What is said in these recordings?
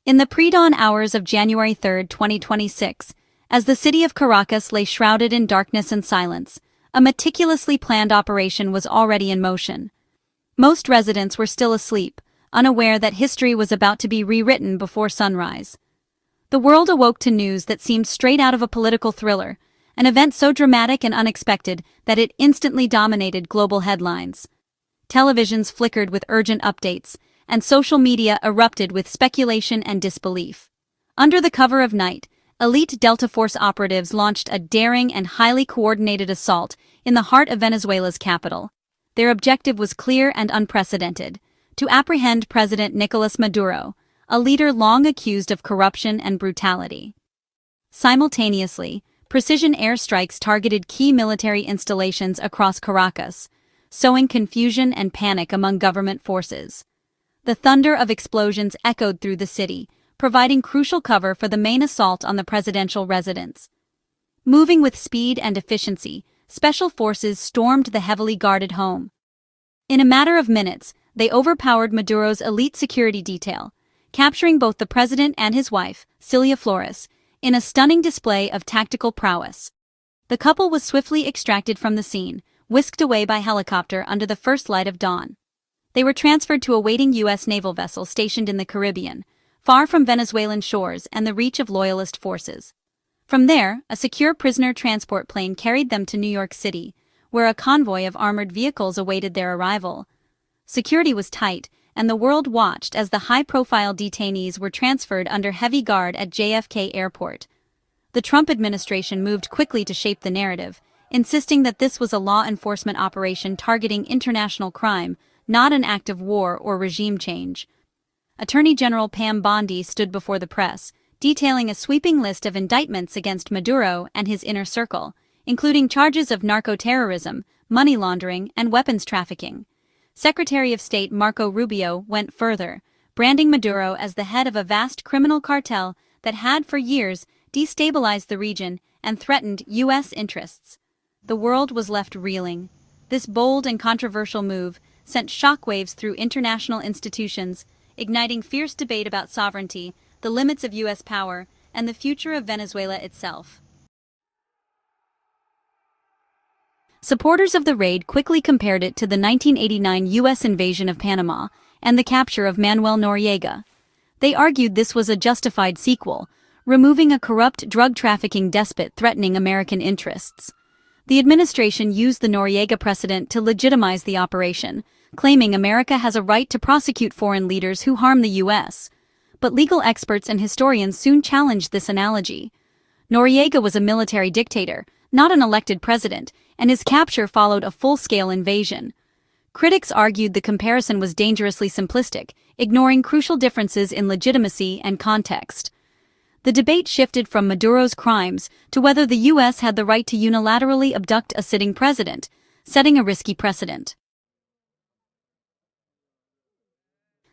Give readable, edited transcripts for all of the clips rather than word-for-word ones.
In the pre-dawn hours of January 3, 2026, as the city of Caracas lay shrouded in darkness and silence, a meticulously planned operation was already in motion. Most residents were still asleep, unaware that history was about to be rewritten before sunrise. The world awoke to news that seemed straight out of a political thriller, an event so dramatic and unexpected that it instantly dominated global headlines. Televisions flickered with urgent updates, and social media erupted with speculation and disbelief. Under the cover of night, elite Delta Force operatives launched a daring and highly coordinated assault in the heart of Venezuela's capital. Their objective was clear and unprecedented: to apprehend President Nicolás Maduro, a leader long accused of corruption and brutality. Simultaneously, precision airstrikes targeted key military installations across Caracas, sowing confusion and panic among government forces. The thunder of explosions echoed through the city, providing crucial cover for the main assault on the presidential residence. Moving with speed and efficiency, special forces stormed the heavily guarded home. In a matter of minutes, they overpowered Maduro's elite security detail, capturing both the president and his wife, Cilia Flores, in a stunning display of tactical prowess. The couple was swiftly extracted from the scene, whisked away by helicopter under the first light of dawn. They were transferred to a waiting U.S. naval vessel stationed in the Caribbean, far from Venezuelan shores and the reach of loyalist forces. From there, a secure prisoner transport plane carried them to New York City, where a convoy of armored vehicles awaited their arrival. Security was tight, and the world watched as the high-profile detainees were transferred under heavy guard at JFK Airport. The Trump administration moved quickly to shape the narrative, insisting that this was a law enforcement operation targeting international crime, not an act of war or regime change. Attorney General Pam Bondi stood before the press, detailing a sweeping list of indictments against Maduro and his inner circle, including charges of narco-terrorism, money laundering, and weapons trafficking. Secretary of State Marco Rubio went further, branding Maduro as the head of a vast criminal cartel that had for years destabilized the region and threatened U.S. interests. The world was left reeling. This bold and controversial move sent shockwaves through international institutions, igniting fierce debate about sovereignty, the limits of U.S. power, and the future of Venezuela itself. Supporters of the raid quickly compared it to the 1989 U.S. invasion of Panama and the capture of Manuel Noriega. They argued this was a justified sequel, removing a corrupt drug-trafficking despot threatening American interests. The administration used the Noriega precedent to legitimize the operation, claiming America has a right to prosecute foreign leaders who harm the U.S. But legal experts and historians soon challenged this analogy. Noriega was a military dictator, not an elected president, and his capture followed a full-scale invasion. Critics argued the comparison was dangerously simplistic, ignoring crucial differences in legitimacy and context. The debate shifted from Maduro's crimes to whether the U.S. had the right to unilaterally abduct a sitting president, setting a risky precedent.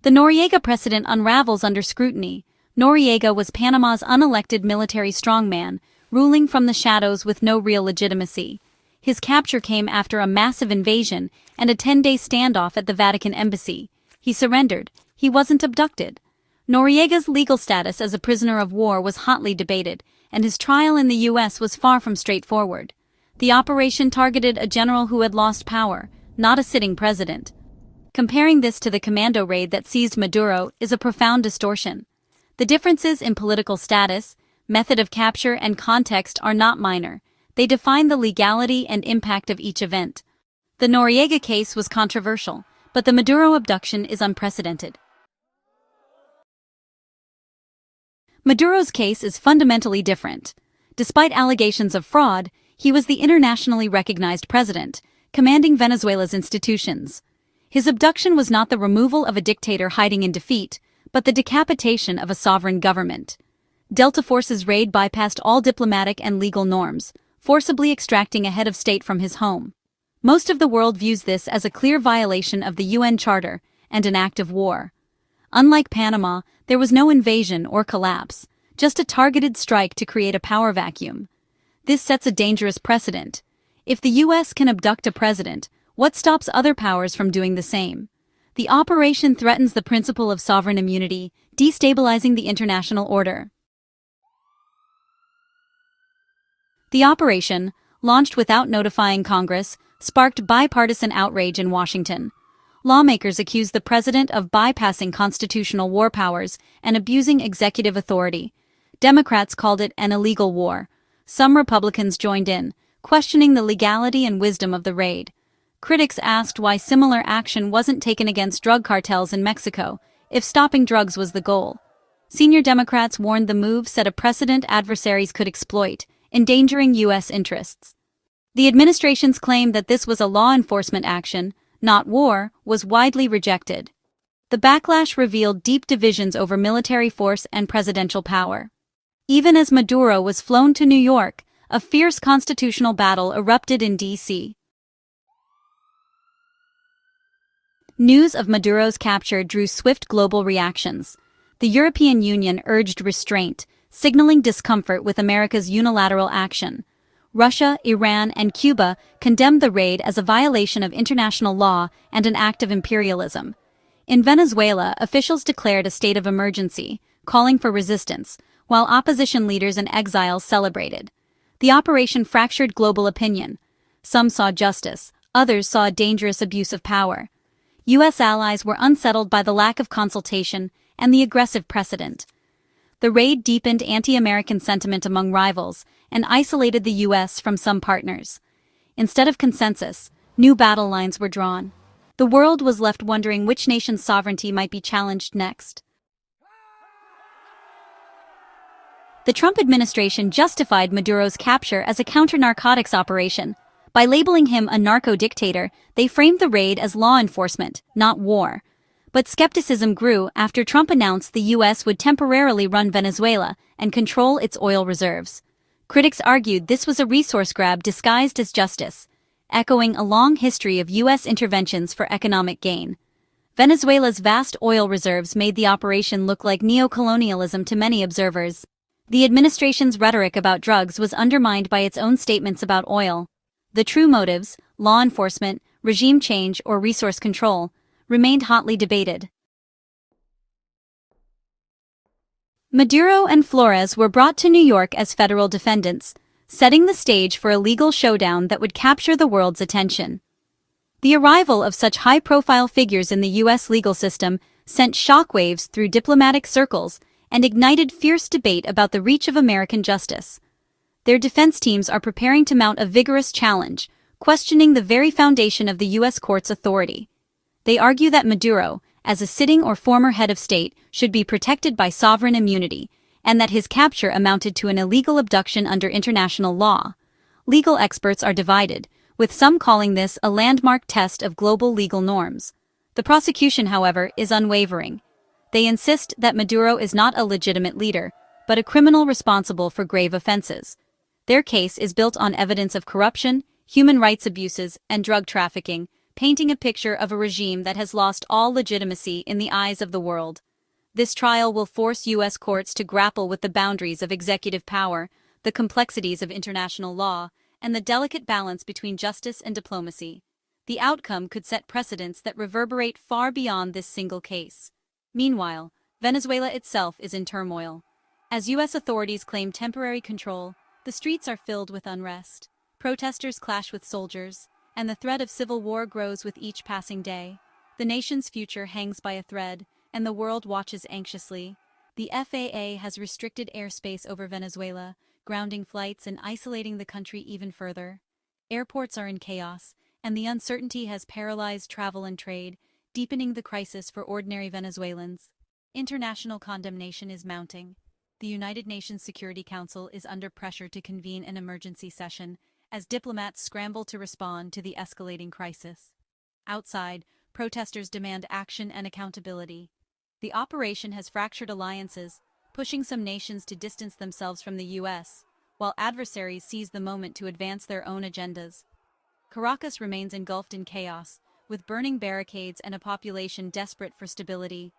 The Noriega precedent unravels under scrutiny. Noriega was Panama's unelected military strongman, ruling from the shadows with no real legitimacy. His capture came after a massive invasion and a 10-day standoff at the Vatican embassy. He surrendered. He wasn't abducted. Noriega's legal status as a prisoner of war was hotly debated, and his trial in the U.S. was far from straightforward. The operation targeted a general who had lost power, not a sitting president. Comparing this to the commando raid that seized Maduro is a profound distortion. The differences in political status, method of capture, and context are not minor. They define the legality and impact of each event. The Noriega case was controversial, but the Maduro abduction is unprecedented. Maduro's case is fundamentally different. Despite allegations of fraud, he was the internationally recognized president, commanding Venezuela's institutions. His abduction was not the removal of a dictator hiding in defeat, but the decapitation of a sovereign government. Delta Force's raid bypassed all diplomatic and legal norms, forcibly extracting a head of state from his home. Most of the world views this as a clear violation of the UN Charter and an act of war. Unlike Panama, there was no invasion or collapse, just a targeted strike to create a power vacuum. This sets a dangerous precedent. If the U.S. can abduct a president, what stops other powers from doing the same? The operation threatens the principle of sovereign immunity, destabilizing the international order. The operation, launched without notifying Congress, sparked bipartisan outrage in Washington. Lawmakers accused the president of bypassing constitutional war powers and abusing executive authority. Democrats called it an illegal war. Some Republicans joined in, questioning the legality and wisdom of the raid. Critics asked why similar action wasn't taken against drug cartels in Mexico, if stopping drugs was the goal. Senior Democrats warned the move set a precedent adversaries could exploit, endangering U.S. interests. The administration's claim that this was a law enforcement action, not war, was widely rejected. The backlash revealed deep divisions over military force and presidential power. Even as Maduro was flown to New York, a fierce constitutional battle erupted in D.C. News of Maduro's capture drew swift global reactions. The European Union urged restraint, signaling discomfort with America's unilateral action. Russia, Iran, and Cuba condemned the raid as a violation of international law and an act of imperialism. In Venezuela, officials declared a state of emergency, calling for resistance, while opposition leaders and exiles celebrated. The operation fractured global opinion. Some saw justice, others saw a dangerous abuse of power. U.S. allies were unsettled by the lack of consultation and the aggressive precedent. The raid deepened anti-American sentiment among rivals and isolated the U.S. from some partners. Instead of consensus, new battle lines were drawn. The world was left wondering which nation's sovereignty might be challenged next. The Trump administration justified Maduro's capture as a counter-narcotics operation. By labeling him a narco-dictator, they framed the raid as law enforcement, not war. But skepticism grew after Trump announced the U.S. would temporarily run Venezuela and control its oil reserves. Critics argued this was a resource grab disguised as justice, echoing a long history of U.S. interventions for economic gain. Venezuela's vast oil reserves made the operation look like neocolonialism to many observers. The administration's rhetoric about drugs was undermined by its own statements about oil. The true motives, law enforcement, regime change, or resource control, remained hotly debated. Maduro and Flores were brought to New York as federal defendants, setting the stage for a legal showdown that would capture the world's attention. The arrival of such high-profile figures in the U.S. legal system sent shockwaves through diplomatic circles and ignited fierce debate about the reach of American justice. Their defense teams are preparing to mount a vigorous challenge, questioning the very foundation of the U.S. court's authority. They argue that Maduro, as a sitting or former head of state, should be protected by sovereign immunity, and that his capture amounted to an illegal abduction under international law. Legal experts are divided, with some calling this a landmark test of global legal norms. The prosecution, however, is unwavering. They insist that Maduro is not a legitimate leader, but a criminal responsible for grave offenses. Their case is built on evidence of corruption, human rights abuses, and drug trafficking, painting a picture of a regime that has lost all legitimacy in the eyes of the world. This trial will force U.S. courts to grapple with the boundaries of executive power, the complexities of international law, and the delicate balance between justice and diplomacy. The outcome could set precedents that reverberate far beyond this single case. Meanwhile, Venezuela itself is in turmoil. As U.S. authorities claim temporary control, the streets are filled with unrest. Protesters clash with soldiers, and the threat of civil war grows with each passing day. The nation's future hangs by a thread, and the world watches anxiously. The FAA has restricted airspace over Venezuela, grounding flights and isolating the country even further. Airports are in chaos, and the uncertainty has paralyzed travel and trade, deepening the crisis for ordinary Venezuelans. International condemnation is mounting. The United Nations Security Council is under pressure to convene an emergency session as diplomats scramble to respond to the escalating crisis. Outside, protesters demand action and accountability. The operation has fractured alliances, pushing some nations to distance themselves from the U.S., while adversaries seize the moment to advance their own agendas. Caracas remains engulfed in chaos, with burning barricades and a population desperate for stability.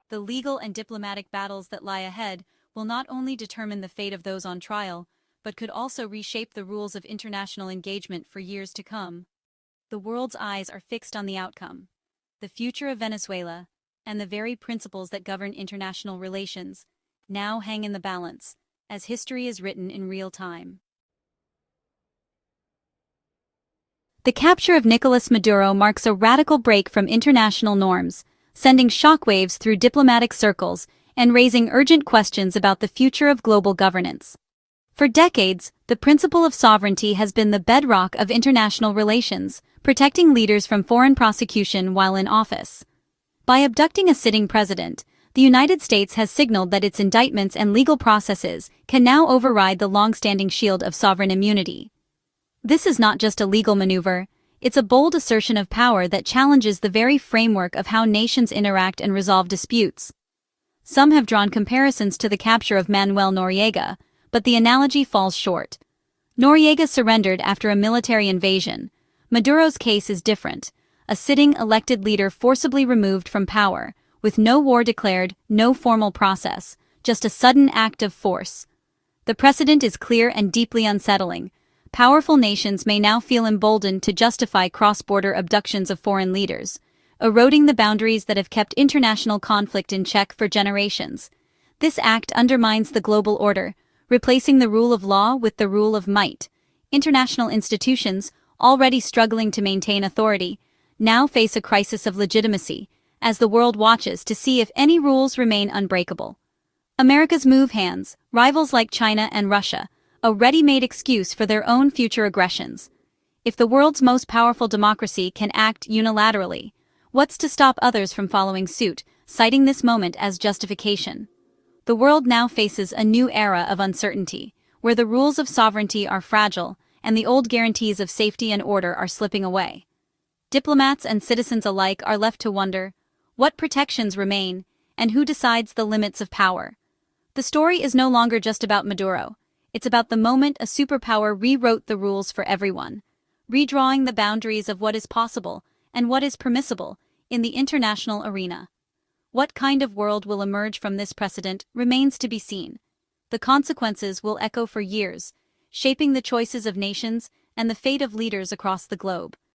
The legal and diplomatic battles that lie ahead will not only determine the fate of those on trial, but could also reshape the rules of international engagement for years to come. The world's eyes are fixed on the outcome. the future of Venezuela, and the very principles that govern international relations now hang in the balance, as history is written in real time. The capture of Nicolás Maduro marks a radical break from international norms, sending shockwaves through diplomatic circles and raising urgent questions about the future of global governance. For decades, the principle of sovereignty has been the bedrock of international relations, protecting leaders from foreign prosecution while in office. By abducting a sitting president, the United States has signaled that its indictments and legal processes can now override the long-standing shield of sovereign immunity. This is not just a legal maneuver, it's a bold assertion of power that challenges the very framework of how nations interact and resolve disputes. Some have drawn comparisons to the capture of Manuel Noriega, but the analogy falls short. Noriega surrendered after a military invasion. Maduro's case is different, a sitting elected leader forcibly removed from power, with no war declared, no formal process, just a sudden act of force. The precedent is clear and deeply unsettling. Powerful nations may now feel emboldened to justify cross-border abductions of foreign leaders, eroding the boundaries that have kept international conflict in check for generations. This act undermines the global order, replacing the rule of law with the rule of might. International institutions, already struggling to maintain authority, now face a crisis of legitimacy, as the world watches to see if any rules remain unbreakable. America's move hands, rivals like China and Russia, a ready-made excuse for their own future aggressions. If the world's most powerful democracy can act unilaterally, what's to stop others from following suit, citing this moment as justification? The world now faces a new era of uncertainty, where the rules of sovereignty are fragile and the old guarantees of safety and order are slipping away. Diplomats and citizens alike are left to wonder, what protections remain, and who decides the limits of power? The story is no longer just about Maduro. It's about the moment a superpower rewrote the rules for everyone, redrawing the boundaries of what is possible and what is permissible in the international arena. What kind of world will emerge from this precedent remains to be seen. The consequences will echo for years, shaping the choices of nations and the fate of leaders across the globe.